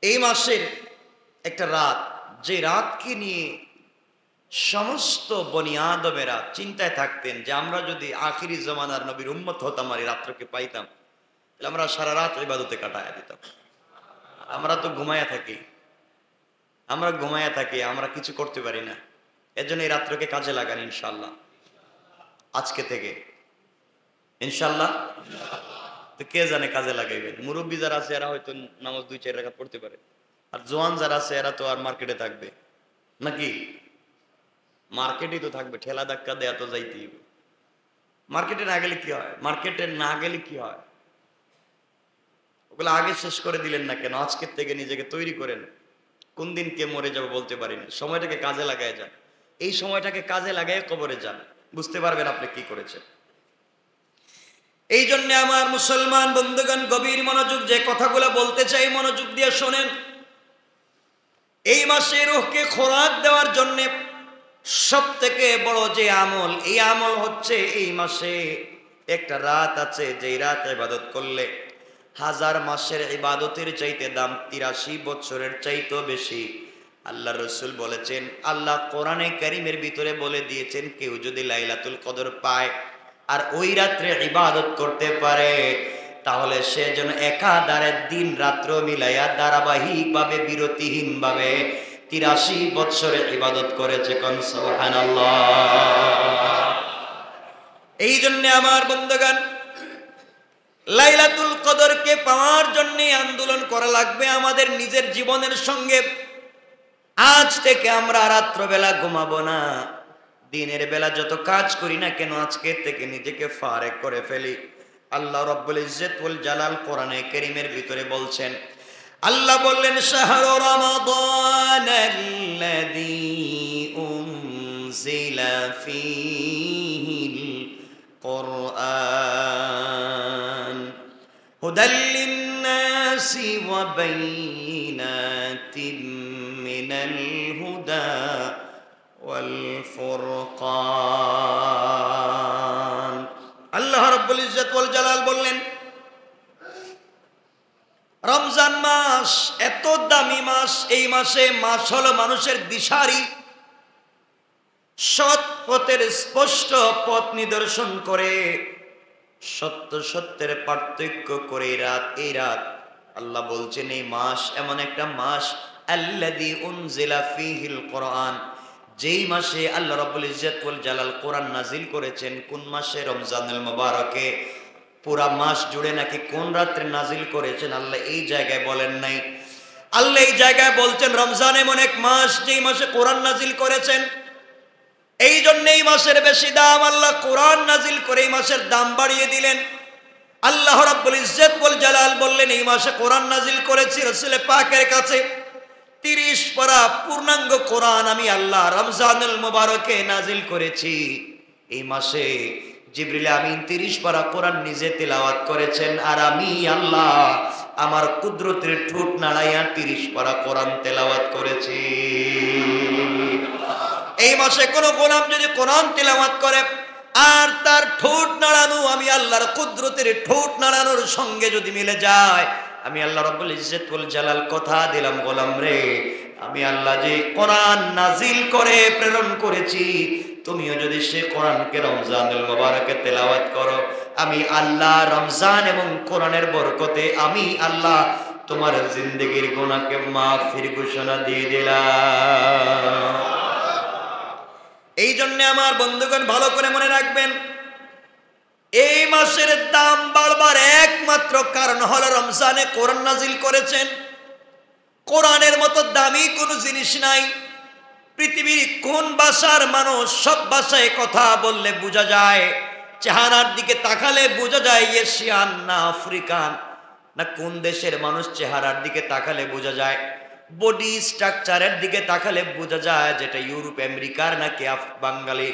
এই মাসের একটা রাত, যে রাতকে নিয়ে সমস্ত বনি আদমেরা চিন্তায় থাকতেন যে আমরা যদি আখিরি জামানার নবীর উম্মত হতাম আর এই রাত্রকে পাইতাম তাহলে আমরা সারা রাত ইবাদতে কাটায়া দিতাম। আমরা তো ঘুমায়া থাকি, আমরা কিছু করতে পারি না। এর জন্য এই রাত্রকে কাজে লাগান ইনশাআল্লাহ, আজকে থেকে ইনশাআল্লাহ। তো কে জানে কাজে লাগাইবেন। মুরব্বী যারা আছে এরা হয়তো নামাজ 2-4 রাকাত পড়তে পারে, আর জোয়ান যারা আছে এরা তো আর মার্কেটে থাকবে নাকি? মার্কেটেই তো থাকবে, ঠেলা ধাক্কা দেয়া তো যাইতেই। মার্কেটে না গেলে কি হয়? ওগুলো আগে শেষ করে দিলেন না কেন? আজকের থেকে নিজেকে তৈরি করেন। কোন দিন কে মরে যাবে বলতে পারি না। সময়টাকে কাজে লাগায় যান, এই সময়টাকে কাজে লাগায় কবরে যান, বুঝতে পারবেন আপনি কি করেছেন। এই জন্য আমার মুসলমান বন্ধুগণ, গভীর মনোযোগ যে কথাগুলো বলতে চাই মনোযোগ দিয়ে শোনেন। এই মাসে রূহকে খোরাক দেওয়ার জন্য সব থেকে বড় যে আমল, এই আমল হচ্ছে এই মাসে একটা রাত আছে, যেই রাত ইবাদত করলে 1000 মাসের ইবাদতের চাইতে দাম 83 বছরের চাইতেও বেশি। আল্লাহ রসুল বলেছেন, আল্লাহ কোরআনে কারীমের ভিতরে বলে দিয়েছেন, কেউ যদি লাইলাতুল কদর পায় আর ওই রাত্রে ইবাদত করতে পারে তাহলে সে যেন একাধারে দিন রাত্র মিলাইয়া ধারাবাহিকভাবে বিরতিহীনভাবে 83 বৎসরের ইবাদত করেছে। কোন সুবহানাল্লাহ। এই জন্য আমার বন্ধুগণ, লাইলাতুল কদরকে পাওয়ার জন্য আন্দোলন করা লাগবে আমাদের নিজের জীবনের সঙ্গে। আজ থেকে আমরা রাত্রবেলা ঘুমাবো না, দিনের বেলা যত কাজ করি না কেন আজকে থেকে নিজেকে ফারেক করে ফেলি। আল্লাহ রাব্বুল ইজ্জত ওয়াল জালাল কোরআনে কারীমের ভিতরে বলছেন, আল্লাহ বললেন, শাহরু রমাদানাল্লাযী উনজিলা ফীহিল কুরআন হুদাল লিন-নাসি ওয়া বাইয়িনাতিন মিনাল হুদা ওয়াল ফুরকান। আল্লাহ রাব্বুল ইজ্জত ওয়াল জালাল বললেন, রমজান মাস এত দামি মাস, এই মাসে মাস হলো মানুষের দিশারি, সৎ পথের স্পষ্ট পথ নিদর্শন করে, সত্য সত্যের পার্থক্য করে। এই রাত আল্লাহ বলছেন এই মাস এমন একটা মাস, আল্লাযী উনজিলা ফীহিল কুরআন, যেই মাসে আল্লাহ রাব্বুল ইজ্জত ওয়াল জালাল কোরআন নাজিল করেছেন। কোন মাসে? রমজানুল মুবারকে। পুরা মাস জুড়ে নাকি কোন রাত্রে নাজিল করেছেন আল্লাহ এই জায়গায় বলেন নাই। আল্লাহ এই জায়গায় বলছেন রমজান এমন এক মাস যেই মাসে কোরআন নাজিল করেছেন। এই জন্য এই মাসের বেশি দাম। আল্লাহ কোরআন নাজিল করে এই মাসের দাম বাড়িয়ে দিলেন। আল্লাহ রাব্বুল ইজ্জত ওয়াল জালাল বললেন এই মাসে কোরআন নাজিল করেছি রাসূল পাকের কাছে 30 পারা পূর্ণাঙ্গ কোরআন আমি আল্লাহ রমজানুল মুবারকে নাজিল করেছি। এই মাসে জিবরিল আমিন 30 পারা কোরআন নিজে তেলাওয়াত করেছেন, আর আমি আল্লাহ আমার কুদরতের ঠোঁট নাড়াইয়া 30 পারা কোরআন তেলাওয়াত করেছি। এই মাসে কোন গোলাম যদি কোরআন তেলাওয়াত করে আর তার ঠোঁট নাড়ানো আমি আল্লাহর কুদরতের ঠোঁট নাড়ানোর সঙ্গে যদি মিলে যায়, আমি আল্লাহ রাব্বুল ইজ্জত ওয়াল জালাল কথা দিলাম, গোলাম রে, আমি আল্লাহ যে কোরআন নাজিল করে প্রেরণ করেছি, তুমিও যদি সে কোরআনকে রমজানুল মুবারকে তেলাওয়াত করো, আমি আল্লাহ রমজান এবং কোরআনের বরকতে আমি আল্লাহ তোমার জিন্দেগীর গুনাহকে মাফির ঘোষণা দিয়ে দিলাম। এই জন্য আমার বন্ধুগণ ভালো করে মনে রাখবেন, এই মাসের দাম বাড়বার একমাত্র কারণ হলো রমজানে কোরআন নাজিল করেছেন। কোরআনের মতো দামি কোনো জিনিস নাই। পৃথিবীর কোন ভাষার মানুষ সব ভাষায় কথা বললে বোঝা যায়, চেহারার দিকে তাকালে বোঝা যায় এশিয়ান না আফ্রিকান, না কোন দেশের মানুষ চেহারার দিকে তাকালে বোঝা যায়, বডি স্ট্রাকচারের দিকে তাকালে বোঝা যায় যেটা ইউরোপ আমেরিকার নাকি বাঙালি।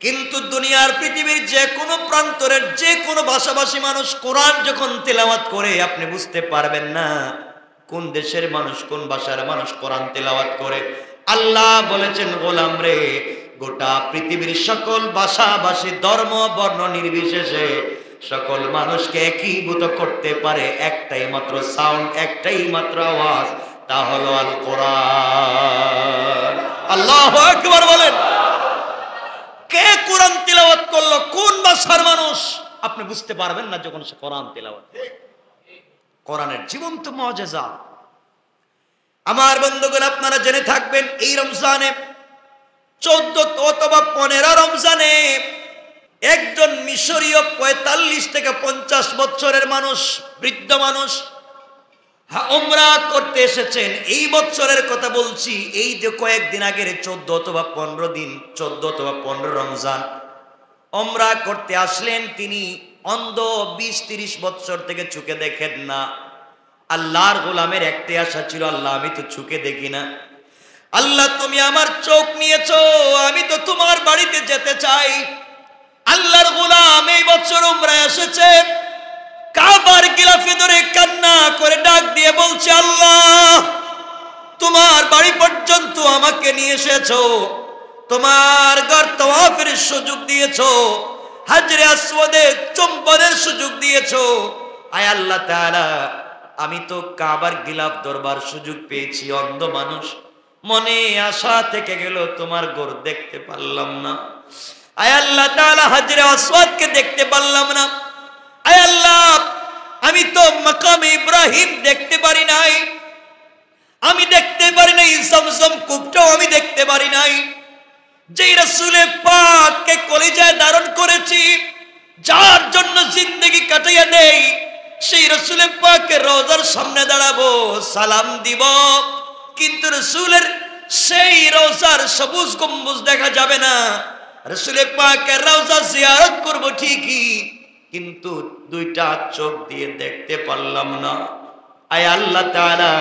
কিন্তু দুনিয়ার পৃথিবীর যে কোনো প্রান্তরের যে কোনো ভাষাভাষী মানুষ কোরআন যখন তেলাওয়াত করে আপনি বুঝতে পারবেন না কোন দেশের মানুষ কোন ভাষার মানুষ কোরআন তেলাওয়াত করে। আল্লাহ বলেছেন, গোলাম রে, গোটা পৃথিবীর সকল ভাষাভাষী ধর্ম বর্ণ নির্বিশেষে সকল মানুষকে একীভূত করতে পারে একটাই মাত্র সাউন্ড, একটাই মাত্র আওয়াজ, তা হলো আল কোরআন। আল্লাহু আকবার বলেন। কে কোরআন তেলাওয়াত করলো, কোন ভাষার মানুষ আপনি বুঝতে পারবেন না যখন সে কোরআন তেলাওয়াত করে। কোরআনের জীবন্ত মুজিজা। আমার বন্ধুগণ আপনারা জেনে থাকবেন এই রমজানে 14 অথবা 15 রমজানে একজন মিশরীয় 45 থেকে 50 বছরের মানুষ, বৃদ্ধ মানুষ উমরা করতে এসেছেন। এই বছরের কথা বলছি, এই যে কয়েকদিন আগের 14 অথবা 15 দিন, 14 অথবা 15 রমজান উমরা করতে আসলেন। তিনি অন্ধ, 20-30 বছর থেকে চোখে দেখেন না। আল্লাহর গোলামের একটাই আশা ছিল, আল্লাহ আমি তো চোখে দেখি না, আল্লাহ তুমি আমার চোখ নিয়েছো, আমি তো তোমার বাড়িতে যেতে চাই। আল্লাহর গোলাম এই বছর উমরায় এসেছে, কাবার গিলাফে ধরে কান্না করে ডাক দিয়ে বলছে, আল্লাহ তোমার বাড়ি পর্যন্ত আমাকে নিয়ে এসেছো, তোমার ঘর তাওয়াফের সুযোগ দিয়েছো, হাজরে আসওয়াদে চুম্বনের সুযোগ দিয়েছো। আয় আল্লাহ তাআলা, আমি তো কাবার গিলাফ ধরবার সুযোগ পেয়েছি, অন্ধ মানুষ, মনে আশা থেকে গেল, তোমার ঘর দেখতে পারলাম না। আয় আল্লাহ তাআলা, হাজরে আসওয়াদকে দেখতে পারলাম না। আয় আল্লাহ, আমি তো মাকামে ইব্রাহিম দেখতে পারি নাই, আমি দেখতে পারি নাই জমজম কূপটাও আমি দেখতে পারি নাই। যেই রাসূলে পাককে কলিজায় ধারণ করেছি, যার জন্য জিন্দেগি কাটাইয়া দেই, সেই রাসূলে পাকের রওজার সামনে দাঁড়াবো, সালাম দিব, কিন্তু রাসূলের সেই রওজার সবুজ গম্বুজ দেখা যাবে না। রাসূলে পাকের রওজা জিয়ারত করব ঠিকই, কিন্তু দুইটা চোখ দিয়ে দেখতে পারলাম না। আয় আল্লাহ তাআলা,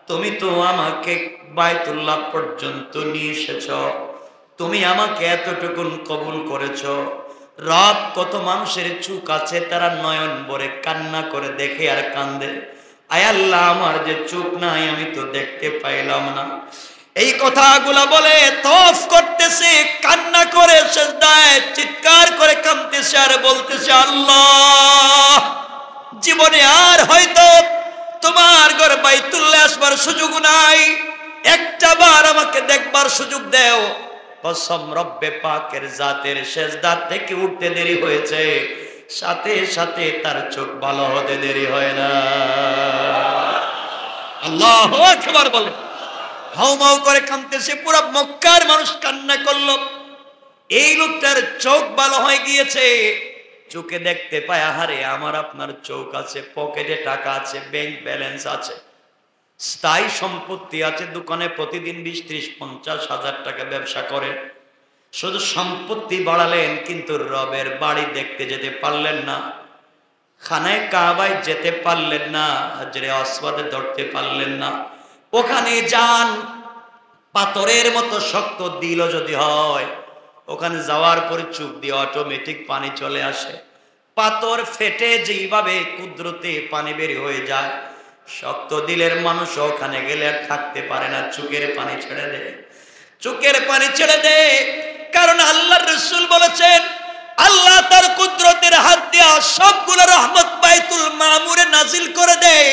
তুমি তো আমাকে বাইতুল্লাহ পর্যন্ত নিয়ে এসেছ, তুমি আমাকে এতটুকুন কবুল করেছ। রাত কত মানুষের চোখ আছে, তারা নয়ন ভরে কান্না করে দেখে আর কান্দে। আয় আল্লাহ, আমার যে চোখ নাই, আমি তো দেখতে পাইলাম না। এই কথাগুলা বলে তওয়াফ করতেছে, কান্না করে সিজদায় চিৎকার করে কাঁদতেছে আর বলতেছে, আল্লাহ, জীবনে আর হয়তো তোমার ঘর বাইতুল্লাহ আসবার সুযোগ নাই, একটা বার আমাকে দেখবার সুযোগ দাও। কসম রব্বে পাকের জাতের, সিজদা থেকে উঠতে দেরি হয়েছে, সাথে সাথে তার চোখ ভালো হতে দেরি হয় না। আল্লাহু আকবার বলে হাউমাউ করে কাঁদতেছে, পুরো মক্কার মানুষ কান্না করলো। এই লোকটার চোখ ভালো হয়ে গিয়েছে, চোখে দেখতে পায়, আহারে আমার আপনার চোখ আছে, পকেটে টাকা আছে, ব্যাংক ব্যালেন্স আছে, স্থায়ী সম্পত্তি আছে, দোকানে প্রতিদিন 20-30-50 হাজার টাকা ব্যবসা করে। শুধু সম্পত্তি বাড়ালেন, কিন্তু রবের বাড়ি দেখতে যেতে পারলেন না, খানায় কাবায় যেতে পারলেন না, হাজরে আসওয়াদে ধরতে পারলেন না। ওখানে যান, পাথরের মতো শক্ত দিল যদি হয়, ওখানে যাওয়ার পরে চুপ দিয়ে অটোমেটিক পানি চলে আসে। পাথর ফেটে যেইভাবে কুদরতে পানি বের হয়ে যায়, শক্ত দিলের মানুষ ওখানে গেলে আর থাকতে পারে না, চোখের পানি ছেড়ে দেয়, চোখের পানি ছেড়ে দেয়। কারণ আল্লাহর রাসূল বলেছেন, আল্লাহ তার কুদরতের হাত দিয়া সবগুলো রহমত বাইতুল মামুরে নাজিল করে দেয়,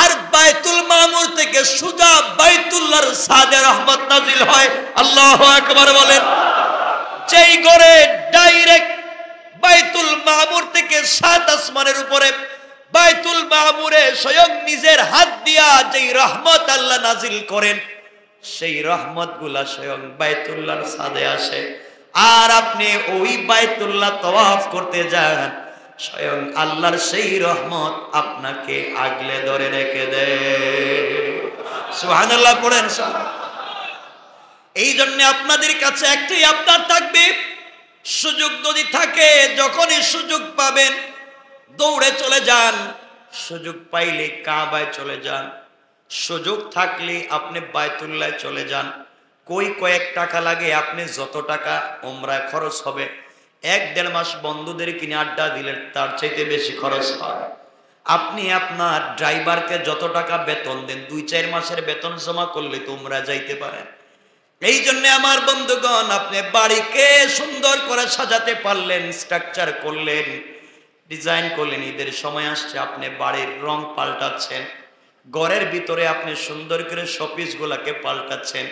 আর বাইতুল মামুর থেকে সুজা বাইতুল্লাহর সাদে রহমত নাজিল হয়। আল্লাহু আকবার বলেন। যেই ঘরে ডাইরেক্ট বাইতুল মামুর থেকে 7 আসমানের উপরে বাইতুল মামুরে স্বয়ং নিজের হাত দিয়া যেই রহমত আল্লাহ নাজিল করেন, সেই রহমতগুলা স্বয়ং বাইতুল্লাহর সাদে আসে। আর আপনি ওই বাইতুল্লাহ তওয়াফ করতে যান, স্বয়ং আল্লাহর সেই রহমত আপনাকে আগলে ধরে রেখে দেয়। সুবহানাল্লাহ পড়েন। এই জন্য আপনাদের কাছে একটাই আবদার থাকবে, সুযোগ যদি থাকে, যখনই সুযোগ পাবেন দৌড়ে চলে যান, সুযোগ পাইলে কাবায় চলে যান, সুযোগ থাকলে আপনি বাইতুল্লাহ চলে যান। কয়েক টাকা লাগে, আপনি যত টাকা উমরায় খরচ হবে, 1-1.5 মাস বন্ধুদের কিনে আড্ডা দিলে তার চাইতে বেশি খরচ হয়। আপনি আপনার ড্রাইভারকে যত টাকা বেতন দেন, 2-4 মাসের বেতন জমা করলে তো উমরায় যাইতে পারেন। এই জন্য আমার বন্ধুগণ, আপনি বাড়িকে সুন্দর করে সাজাতে পারলেন, স্ট্রাকচার করলেন, ডিজাইন করলেন, ঈদের সময় আসছে, আপনি বাড়ির রং পাল্টাচ্ছেন, ঘরের ভিতরে আপনি সুন্দর করে শোপিস গুলাকে পাল্টাচ্ছেন,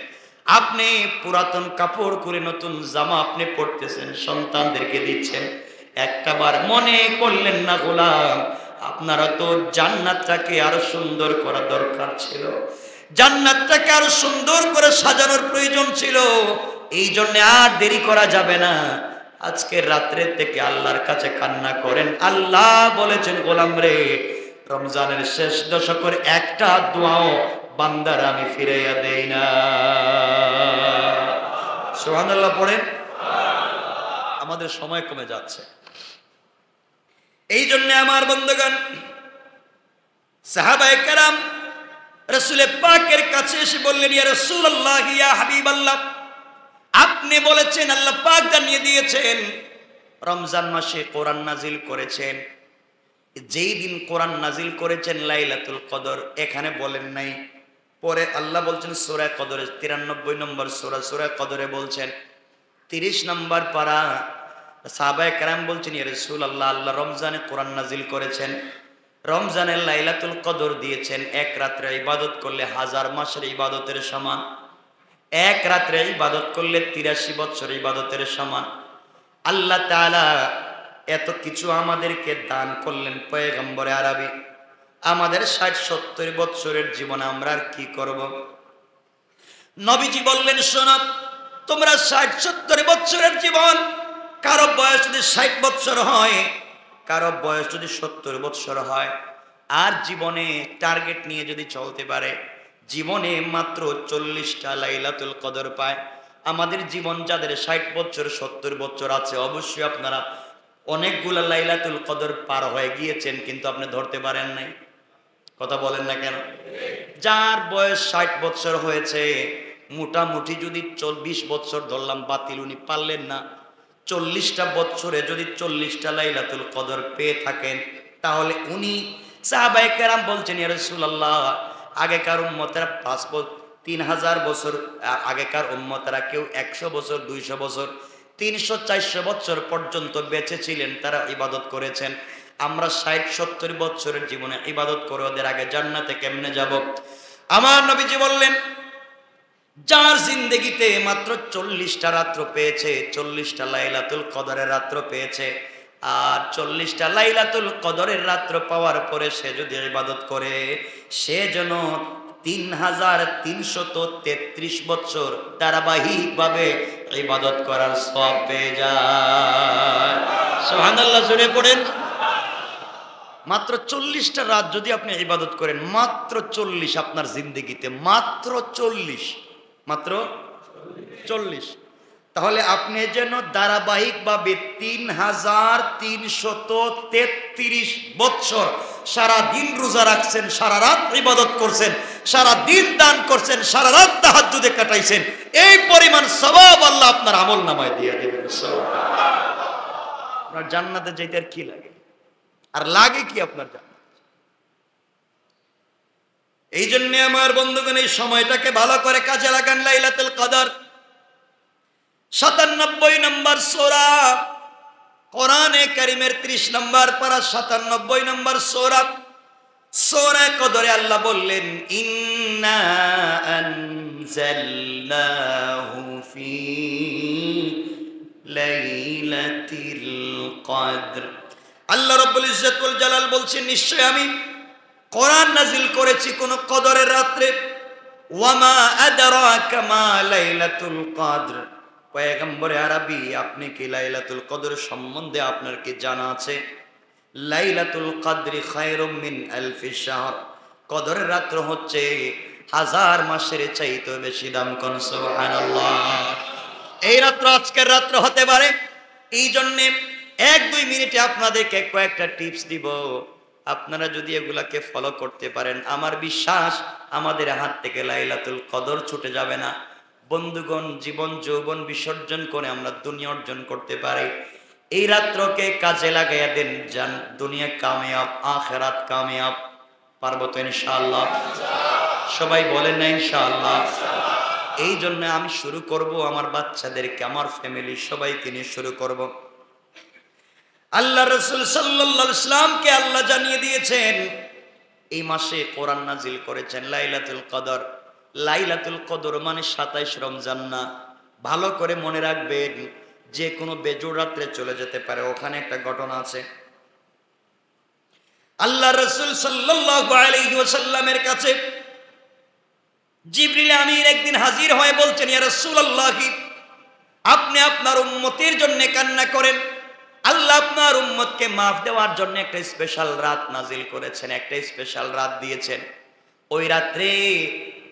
আপনি পুরাতন কাপড় করে নতুন জামা আপনি পরতেছেন, সন্তানদেরকে দিচ্ছেন। একটাবার মনে করলেন না গোলাম, আপনারা তো জান্নাতটাকে আরো সুন্দর করা দরকার ছিল, জান্নাতটাকে আরো সুন্দর করে সাজানোর প্রয়োজন ছিল। এই জন্য আর দেরি করা যাবে না, আজকে রাত্রে থেকে আল্লাহর কাছে কান্না করেন। আল্লাহ বলেছেন, গোলাম রে, রমজানের শেষ দশকের একটা দোয়াও বান্দার আমি ফিরাইয়া দেই না। সুবহানাল্লাহ পড়েন। আমাদের সময় কমে যাচ্ছে, এই জন্য আমার বন্ধুগণ, সাহাবায়ে কেরাম রাসূল পাকের কাছে এসে বললেন, ইয়া রাসূলুল্লাহ, ইয়া হাবিবাল্লাহ, আপনি বলেছেন, আল্লাহ পাক জানিয়ে দিয়েছেন রমজান মাসে কোরআন নাজিল করেছেন। যেই দিন কোরআন নাজিল করেছেন লাইলাতুল কদর, এখানে বলেন নাই, পরে আল্লাহ বলছেন সূরা কদরে 93 নম্বর সূরা কদরে বলছেন 30 নম্বর পারা। সাহাবায়ে কেরাম বলছেন, ইয়া রাসূলুল্লাহ, আল্লাহ রমজানে কোরআন নাজিল করেছেন, রমজানের লাইলাতুল কদর দিয়েছেন, এক রাত্রে ইবাদত করলে 1000 মাসের ইবাদতের সমান, এক রাত্রে ইবাদত করলে 83 বছর ইবাদতের সমান। আল্লাহ তাআলা এত কিছু আমাদেরকে দান করলেন পয়গম্বরে আরবি, আমাদের 60-70 বছরের জীবনে আমরা আর কি করব? নবীজি বললেন, শোনো, তোমরা 60-70 বছরের জীবন, কারো বয়স যদি 60 বছর হয়, কারো বয়স যদি 70 বছর হয়, আর জীবনে টার্গেট নিয়ে যদি চলতে পারে, জীবনে মাত্র 40টা লাইলাতুল কদর পায়। আমাদের জীবন যাদের 60 বছর 70 বছর আছে, অবশ্যই আপনারা অনেকগুলা লাইলাতুল কদর পার হয়ে গিয়েছেন, কিন্তু আপনি ধরতে পারেন নাই। কথা বলেন না কেন? যার বয়স 60 বছর হয়েছে, মোটামুটি যদি 20 বছর ধরলাম, বাতিল, উনি পারলেন না। 40টা বছরে যদি 40টা লাইলাতুল কদর পেয়ে থাকেন, তাহলে উনি, সাহাবায়ে কেরাম বলছেন, ইয়া রাসূলুল্লাহ, আগেকার উম্মতেরা 3000 বছর, আগেকার উম্মতেরা কেউ 100 বছর, 200 বছর, 300-400 বছর পর্যন্ত বেঁচে ছিলেন, তারা ইবাদত করেছেন। আমরা 60-70 বছরের জীবনে ইবাদত করে ওদের আগে জান্নাতে কেমনে যাব? আমার নবীজি বললেন, যার জিন্দেগিতে মাত্র 40টা রাত্র পেয়েছে, 40টা লাইলাতুল কদরের রাত্র পেয়েছে, আর 40টা লাইলাতুল কদরের রাত্র পাওয়ার পরে সে যদি ইবাদত করে, সে যেন 3333 বছর ধারাবাহিকভাবে ইবাদত করার সওয়াব পেয়ে যায়। সুবহানাল্লাহ, জোরে পড়েন। মাত্র 40টা রাত যদি আপনি ইবাদত করেন, মাত্র 40 আপনার জিন্দেগিতে, মাত্র 40, মাত্র 40, তাহলে আপনি যেন ধারাবাহিকভাবে 3333 বছর সারা দিন রোজা রাখছেন, সারা রাত ইবাদত করছেন, সারা দিন দান করছেন, সারা রাত তাহাজ্জুদে কাটাইছেন, এই পরিমাণ সওয়াব আল্লাহ আপনার আমলনামায় দিয়ে দেবেন। আপনার জান্নাতে যেতে আর কি লাগে? আর লাগে কি আপনার জান্নাত? এই জন্য আমার বন্ধুগণ, এই সময়টাকে ভালো করে কাজে লাগান। লাইলাতুল কদর 97 নম্বর সূরা, কোরআনে কারীমের 30 নম্বর পারা, 97 নম্বর সূরা, সূরা কদরে আল্লাহ বললেন, ইন্না আনজালনাহু ফি লাইলাতিল কদর। আল্লাহ রাব্বুল ইজ্জত ওয়াল জালাল বলছেন, নিশ্চয় আমি কোরআন নাজিল করেছি কোন কদরের রাত্রে। ওয়ামা আদরাকা মা লাইলাতুল কদর। পয়গম্বরে আরবি, আপনি কি লাইলাতুল কদর সম্বন্ধে আপনার কি জানা আছে? লাইলাতুল কদরি খায়রুম মিন আলফি শাহর। কদরের রাত্র হচ্ছে 1000 মাসের চাইতে বেশি দাম। কোন সুবহানাল্লাহ। এই রাত্র আজকের রাত্র হতে পারে। এই জন্য 1-2 মিনিটে আপনাদেরকে কয়েকটা টিপস দিব। আপনারা যদি এগুলাকে ফলো করতে পারেন, আমার বিশ্বাস আমাদের হাত থেকে লাইলাতুল কদর ছুটে যাবে না। বন্ধুগণ, জীবন যৌবন বিসর্জন করে আমরা দুনিয়া অর্জন করতে পারি। এই রাত্রকে কাজে লাগাইয়া দেন, জান দুনিয়া কামিয়াব, আখিরাত কামিয়াব। পারবো তো ইনশাআল্লাহ? সবাই বলেন না ইনশাআল্লাহ? এই জন্য আমি শুরু করব, আমার বাচ্চাদেরকে, আমার ফ্যামিলি সবাইকে নিয়ে শুরু করব। আল্লাহ রাসূল সাল্লাল্লাহু আলাইহি ওয়াসাল্লামকে আল্লাহ জানিয়ে দিয়েছেন, এই মাসে কোরআন নাজিল করেছেন লাইলাতুল কদর। লাইলাতুল কদর মানে 27 রমজান না। ভালো করে মনে রাখবেন, যে কোনো বেজোড় রাত্রে চলে যেতে পারে। ওখানে একটা ঘটনা আছে। আল্লাহ রাসূল সাল্লাল্লাহু আলাইহি ওয়াসাল্লামের কাছে জিবরিল আমিন একদিন হাজির হয়ে বলছেন, ইয়া রাসূলুল্লাহ, আপনি আপনার উম্মতের জন্য কান্না করেন। আল্লাহ আপনার উম্মতকে মাফ দেওয়ার জন্য একটা স্পেশাল রাত নাজিল করেছেন, একটা স্পেশাল রাত দিয়েছেন।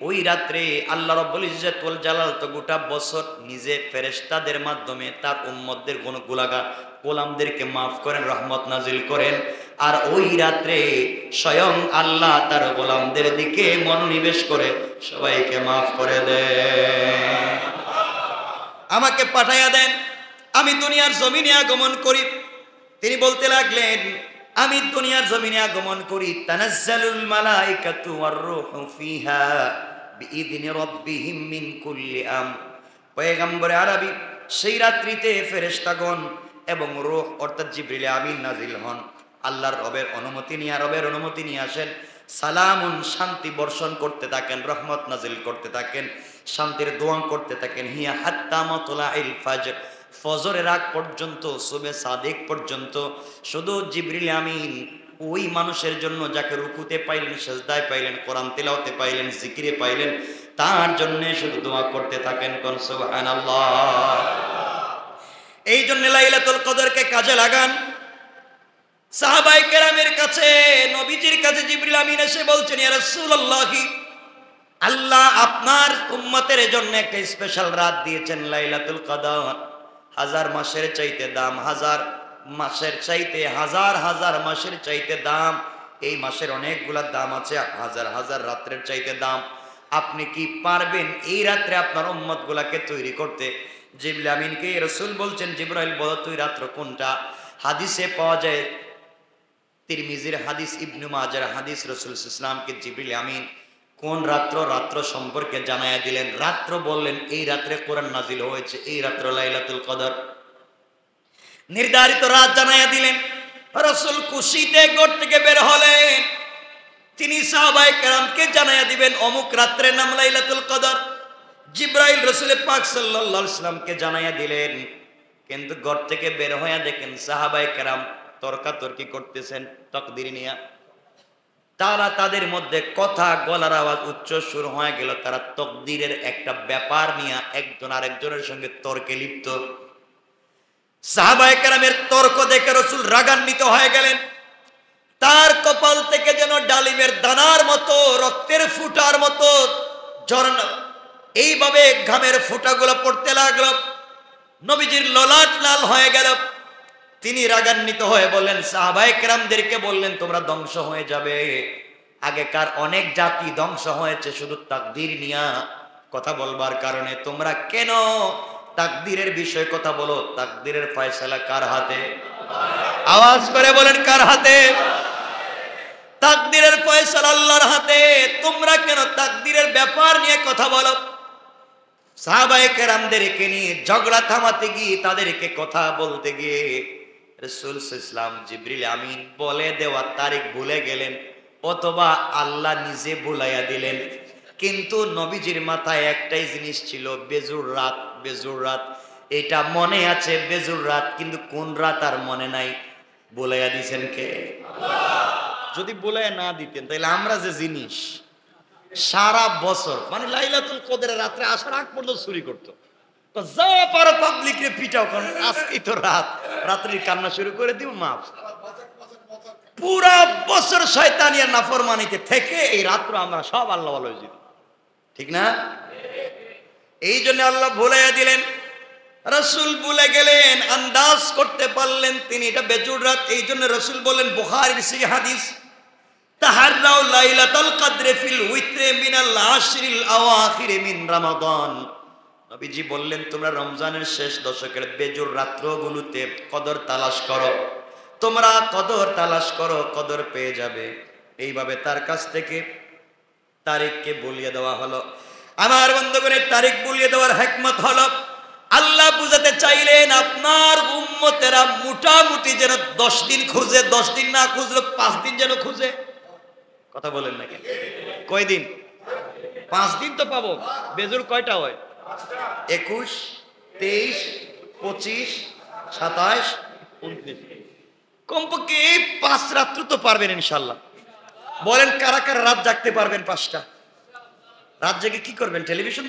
ওই রাত্রে আল্লাহ রাব্বুল ইজ্জত ওয়াল জালাল তো গোটা বছর নিজে ফেরেশতাদের মাধ্যমে তার উম্মতদের গোলামদেরকে মাফ করেন, রহমত নাজিল করেন। আর ওই রাত্রে স্বয়ং আল্লাহ তার গোলামদের দিকে মনোনিবেশ করে সবাইকে মাফ করে দেন। আমাকে পাঠাইয়া দেন, আমি দুনিয়ার জমিনে আগমন করি। তিনি বলতে লাগলেন, আমি দুনিয়ার জমিনে আগমন করি। তানাজ্জালুল মালাইকাতু ওয়ার রূহু ফিহা বিইذনি রাব্বিহিম মিন কুল্লি আমর। পয়গম্বরে আরবি, সেই রাত্রিতে ফেরেশতাগণ এবং রূহ অর্থাৎ জিবরিল আমিন নাজিল হন। আল্লাহর রবের অনুমতি নিয়ে আসেন। সালামুন, শান্তি বর্ষণ করতে থাকেন, রহমত নাজিল করতে থাকেন, শান্তির দোয়া করতে থাকেন। হিয়া হাত্তা মাতলাইল ফাজর, ফজরের আগ পর্যন্ত, সুবে সাদিক পর্যন্ত শুধু জিবরিল আমিন ওই মানুষের জন্য যাকে রুকুতে পাইলেন, সেজদায় পাইলেন, কোরআন তেলাওয়াতে পাইলেন, জিকিরে পাইলেন, তার জন্য শুধু দোয়া করতে থাকেন। কোন সুবহানাল্লাহ। এই জন্য লাইলাতুল কদরকে কাজে লাগান। সাহাবায়ে কেরামের কাছে, নবীজির কাছে জিবরিল আমিন এসে বলছেন, ইয়া রাসূলুল্লাহ, আল্লাহ আপনার উম্মতের জন্য একটা স্পেশাল রাত দিয়েছেন লাইলাতুল কদর। হাজার মাসের চাইতে দাম, হাজার মাসের চাইতে, হাজার হাজার মাসের চাইতে দাম। এই মাসের অনেকগুলা দাম আছে, হাজার হাজার রাত্রের চাইতে দাম। আপনি কি পারবেন এই রাত্রে আপনার উম্মত গুলাকে তৈরি করতে? জিবরিল আমিনকে রাসূল বলছেন, জিবরাইল বলো তুই রাত্র কোনটা? হাদিসে পাওয়া যায়, তিরমিজির হাদিস, ইবনে মাজার হাদিস, রাসূল সাল্লাল্লাহু আলাইহি ওয়াসাল্লামকে জিবরিল আমিন কোন রাত্র সম্পর্কে জানায়া দিলেন। রাত্র বললেন এই রাত্রে কোরআন নাজিল হয়েছে, এই রাত্র লাইলাতুল কদর। নির্ধারিত রাত জানায়া দিলেন। রাসূল খুশিতে ঘর থেকে বের হলেন, তিনি সাহাবায়ে কেরামকে জানায়া দিবেন অমুক রাত্রের নাম লাইলাতুল কদর। জিবরাইল রাসূল পাক সাল্লাল্লাহু আলাইহি ওয়াসাল্লামকে জানায়া দিলেন। কিন্তু ঘর থেকে বের হয়ে দেখেন সাহাবায়ে কেরাম তর্কাতর্কি করতেছেন তাকদীর নিয়ে। তারা তাদের মধ্যে কথা, গলার আওয়াজ উচ্চ সুর হয়ে গেল। তারা তাকদীরের একটা ব্যাপার নিয়ে একজন আরেকজনের সঙ্গে তর্কে লিপ্ত। সাহাবায়ে কেরামের তর্ক দেখে রাসূল রাগান্বিত হয়ে গেলেন। তার কপাল থেকে যেন ডালিমের দানার মতো, রক্তের ফুটার মতো ঝরনা এইভাবে ঘামের ফোঁটাগুলো পড়তে লাগলো। নবীজির ললাট লাল হয়ে গেল। তিনি রাগান্বিত হয়ে বললেন, সাহাবায়ে কেরামদেরকে বললেন তোমরা ধ্বংস হয়ে যাবে। আগেকার অনেক জাতি ধ্বংস হয়েছে শুধু তাকদীর নিয়ে কথা বলবার কারণে। তোমরা কেন তাকদীরের বিষয়ে কথা বলো? তাকদীরের ফয়সালা কার হাতে? আওয়াজ করে বলেন, কার হাতে? তাকদীরের ফয়সালা আল্লাহর হাতে। তোমরা কেন তাকদীরের ব্যাপার নিয়ে কথা বলো? সাহাবায়ে কেরামদেরকে নিয়ে ঝগড়া থামাতে গিয়ে, তাদেরকে কথা বলতে গিয়ে রাসূল সাল্লাল্লাহু আলাইহি ওয়াসাল্লাম জিবরিল আমিন বলে দেওয়া তারিখ ভুলে গেলেন, অথবা আল্লাহ নিজে ভুলাইয়া দিলেন। কিন্তু নবীজির মাথায় একটাই জিনিস ছিল, বেজুর রাত, বেজুর রাত। এটা মনে আছে বেজুর রাত, কিন্তু কোন রাত আর মনে নাই। ভুলাইয়া দিয়েছেন কে? আল্লাহ। যদি ভুলাইয়া না দিতেন তাহলে আমরা যে জিনিস সারা বছর, মানে লাইলাতুল কদরের রাত্রে আসার আগ পর্যন্ত চুরি করতো, তো যা পারো পাবলিকরে পিটাও, কারণ আজকেই তো রাত, রাত্রির কান্না শুরু করে দিব, মাপ। পুরা বছর শয়তানিয়া নাফরমানিতে থেকে এই রাত্র আমরা সব আল্লাহ ভালো হয়ে যেত, ঠিক না? এই জন্য আল্লাহ ভুলাইয়া দিলেন। রাসূল ভুলে গেলেন, আন্দাজ করতে পারলেন তিনি এটা বেজুর রাত। এই জন্য রাসূল বলেন, বুখারীর সেই হাদিস, তাহাররাউ লাইলাতুল কদরে ফিল উইত্রে মিনাল আশরিল আওয়াখির মিন রমাদান। নবীজি বললেন, তোমরা রমজানের শেষ দশকের বেজুর রাত্রগুলোতে কদর তালাশ করো। তোমরা কদর তালাশ করো, কদর পেয়ে যাবে। এইভাবে তার কাছ থেকে তারিখকে বলিয়ে দেওয়া হলো। আমার বন্ধুগণের, তারিখ বলিয়ে দেওয়ার হিকমত হলো, আল্লাহ বুঝাতে চাইলেন আপনার উম্মতেরা মোটামুটি যেন 10 দিন খুঁজে, 10 দিন না খুঁজলে 5 দিন যেন খুঁজে। কথা বলেন না কেন? কয়দিন? 5 দিন তো পাবো। বেজুর কয়টা হয়? 21, 23, 25, 27, 29। কমপক্ষে 5 রাত্র তো পারবেন ইনশাল্লাহ। বলেন কারা কারা রাত জাগতে পারবেন? 5টা রাত জেগে কি করবেন? টেলিভিশন